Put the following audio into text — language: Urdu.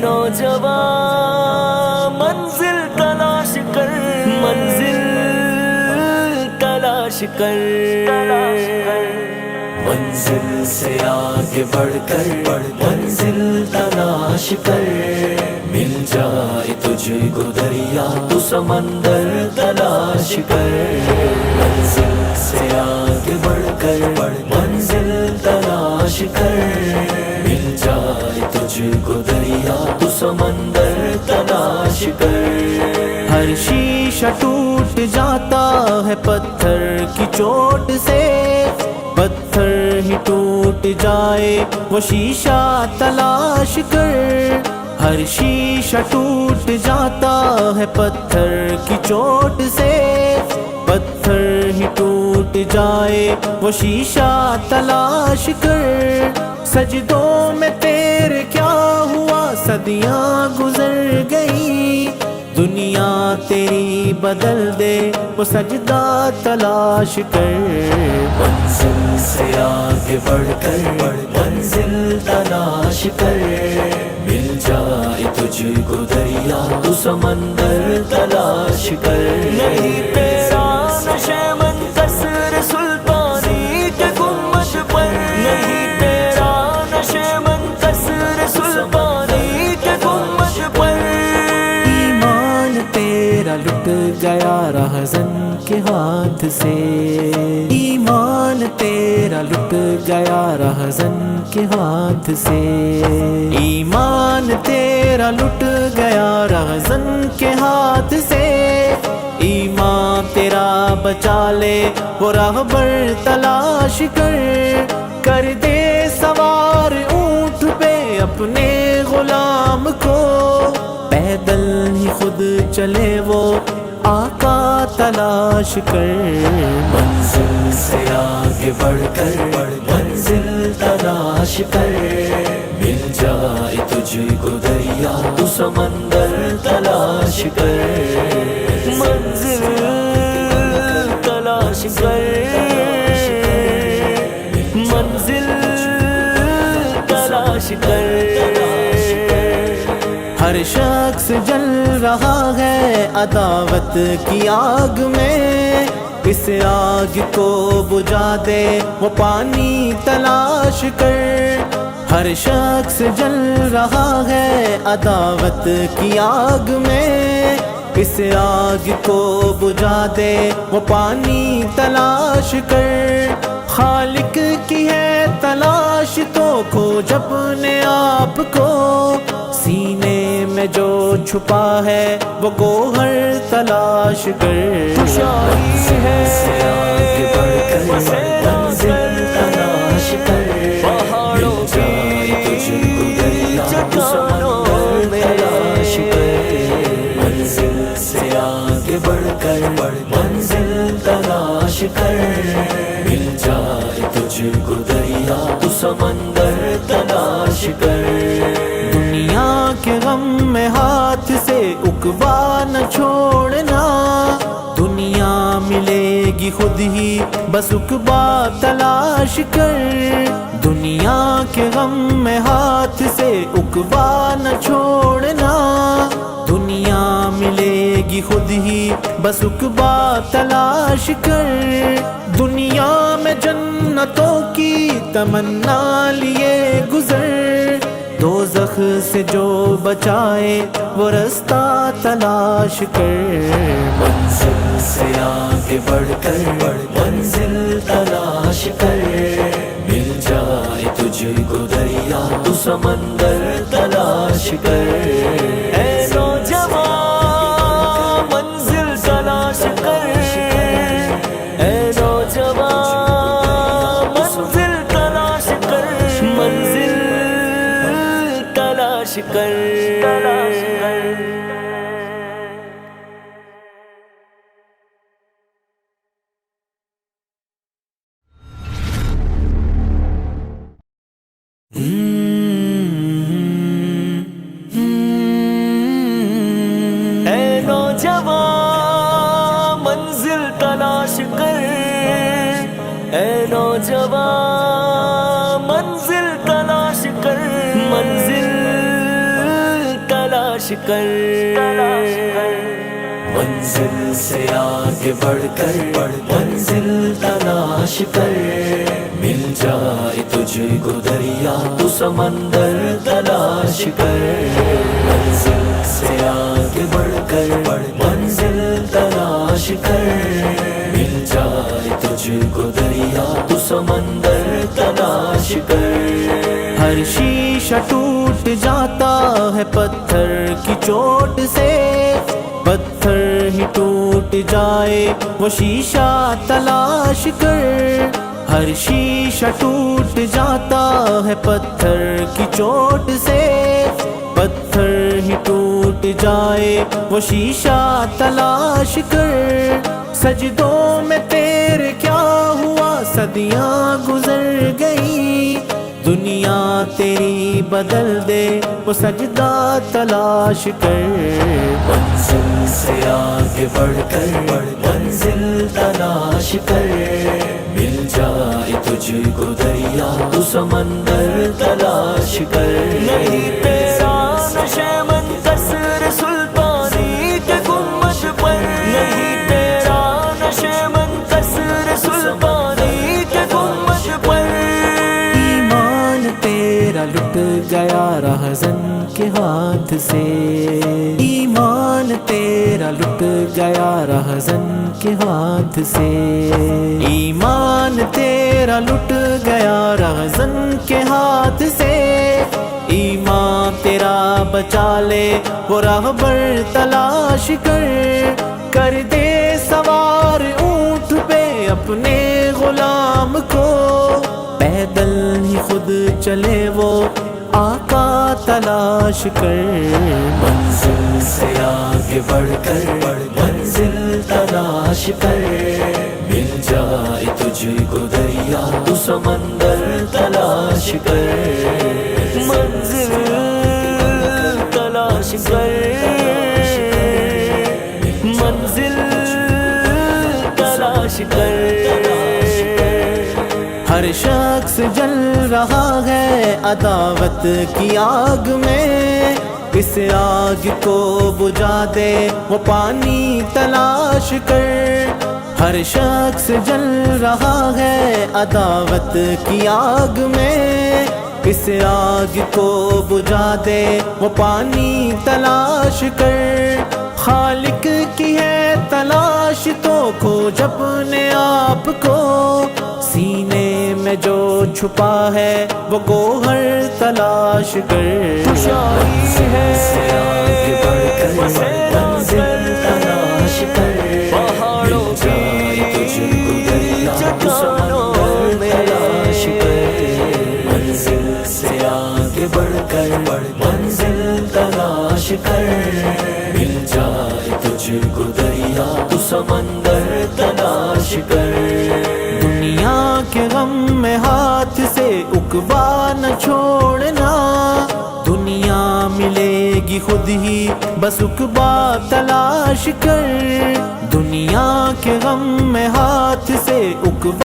نوجوان منزل تلاش کر، منزل تلاش کر، منزل سے آگے بڑھ کر منزل تلاش کر، مل جائے تجھ کو دریا تو سمندر تلاش کر، منزل سے آگے بڑھ کر منزل تلاش کر، مل جائے تجھ کو دریا تو سمندر تلاش کر، ہر شیشہ ٹوٹ جاتا ہے پتھر کی چوٹ سے، پتھر ہی ٹوٹ جائے وہ شیشہ تلاش کر، ہر شیشہ ٹوٹ جاتا ہے پتھر کی چوٹ سے، پتھر ہی ٹوٹ جائے وہ شیشہ تلاش کر، سجدوں میں تیرے کیا ہوا صدیاں گزر گئی، دنیا تیری بدل دے وہ سجدہ تلاش کر، منزل سے آگے بڑھ کر منزل تلاش کر، مل جائے تجھ کو دریا تو سمندر تلاش کر، نہیں تیرا نشے من قصر سلطانی کے گنبد پر، نہیں تیرا نشے من قصر سلطانی کے گنبد پر، تیرا لٹ گیا رہزن کے ہاتھ سے، ایمان تیرا لٹ گیا رہزن کے ہاتھ سے، ایمان تیرا لٹ گیا رہزن کے ہاتھ سے، ایمان تیرا بچا لے وہ راہبر تلاش کر، کر دے سوار اونٹ پہ اپنے غلام کو، پیدل ہی خود چلے وہ آقا تلاش کر، منزل سے آگے بڑھ کر منزل تلاش کر، مل جائے تجھ کو دریا تو سمندر تلاش کر، منزل تلاش کر، منزل تلاش کر، ہر شخص جل رہا ہے عداوت کی آگ میں، اس آگ کو بجھا دے وہ پانی تلاش کر، ہر شخص جل رہا ہے عداوت کی آگ میں، اس آگ کو بجھا دے وہ پانی تلاش کر، خالق کی ہے تلاش تو کھوج اپنے آپ کو، سینے میں جو چھپا ہے وہ گوہر تلاش کر، خوشائی ہے منزل تلاش کر، پہاڑوں کی چٹانوں میں تلاش کر، منزل سے آگے بڑھ کر منزل تلاش کر، مل جائے تجھ کو دریا تو سمندر تلاش کر، دنیا کے غم میں ہاتھ سے عقبہ نہ چھوڑنا، دنیا ملے گی خود ہی بس عقبہ تلاش کر، دنیا کے غم میں ہاتھ سے عقبہ نہ چھوڑنا، دنیا ملے گی خود ہی بس عقبہ تلاش کر، دنیا میں جنتوں کی تمنا لیے گزر، دوزخ سے جو بچائے وہ رستہ تلاش کر، منزل سے آگے بڑھ کر منزل تلاش کر، مل جائے تجھ کو دریا تو سمندر تلاش کر، اے نوجوان منزل تلاش کر، اے نوجوان منزل تلاش کر، منزل تلاش کر، اے نوجوان منزل تلاش کر، اے نوجوان منزل تلاش کر، منزل کر منزل سے آگے بڑھ کر منزل تلاش کر مل جائے تجھ کو دریا تو سمندر تلاش کر منزل سے آگے بڑھ کر منزل تلاش کر مل جائے تجھ کو دریا تو سمندر تلاش کر ہر شیشہ ٹوٹ جاتا ہے پتھر کی چوٹ سے پتھر ہی ٹوٹ جائے وہ شیشہ تلاش کر ہر شیشہ ٹوٹ جاتا ہے پتھر کی چوٹ سے پتھر ہی ٹوٹ جائے وہ شیشہ تلاش کر سجدوں میں تیرے کیا ہوا صدیاں گزر گئی دنیا تیری بدل دے وہ سجدہ تلاش کر منزل سے آگے بڑھ کر منزل تلاش کر مل جائے تجھ کو دریا تو سمندر تلاش کر نہیں تیرا نشے من کثر سلطانی کے گنبد پر نہیں تیرا نشے من کثر سلطانی کے گنبد پر تیرا لٹ گیا رہزن کے ہاتھ سے ایمان تیرا لٹ گیا رہزن کے ہاتھ سے ایمان تیرا لٹ گیا رہزن کے ہاتھ سے ایمان تیرا بچا لے وہ راہبر تلاش کر دے سوار اونٹ پہ اپنے غلام کو پیدل ہی خود چلے وہ آقا تلاش کر منزل سے آگے بڑھ کر منزل تلاش کر مل جائے تجھ کو دریا تو سمندر تلاش کر منزل تلاش کر منزل تلاش کر ہر شخص جل رہا ہے عداوت کی آگ میں اس آگ کو بجھا دے وہ پانی تلاش کر ہر شخص جل رہا ہے عداوت کی آگ میں اس آگ کو بجھا دے وہ پانی تلاش کر خالق کی ہے تلاش تو کھوج اپنے آپ کو سینے میں جو چھپا ہے وہ گوہر تلاش کر خوشائی ہے منزل تلاش کر پہاڑوں کی چٹانوں میں تلاش کر منزل سے آگے بڑھ کر منزل تلاش کر مل جائے تجھ کو دریا تو سمندر تلاش کر دنیا کے غم میں ہاتھ سے عقبہ نہ چھوڑنا دنیا ملے گی خود ہی بس عقبہ تلاش کر دنیا کے غم میں ہاتھ سے عقبہ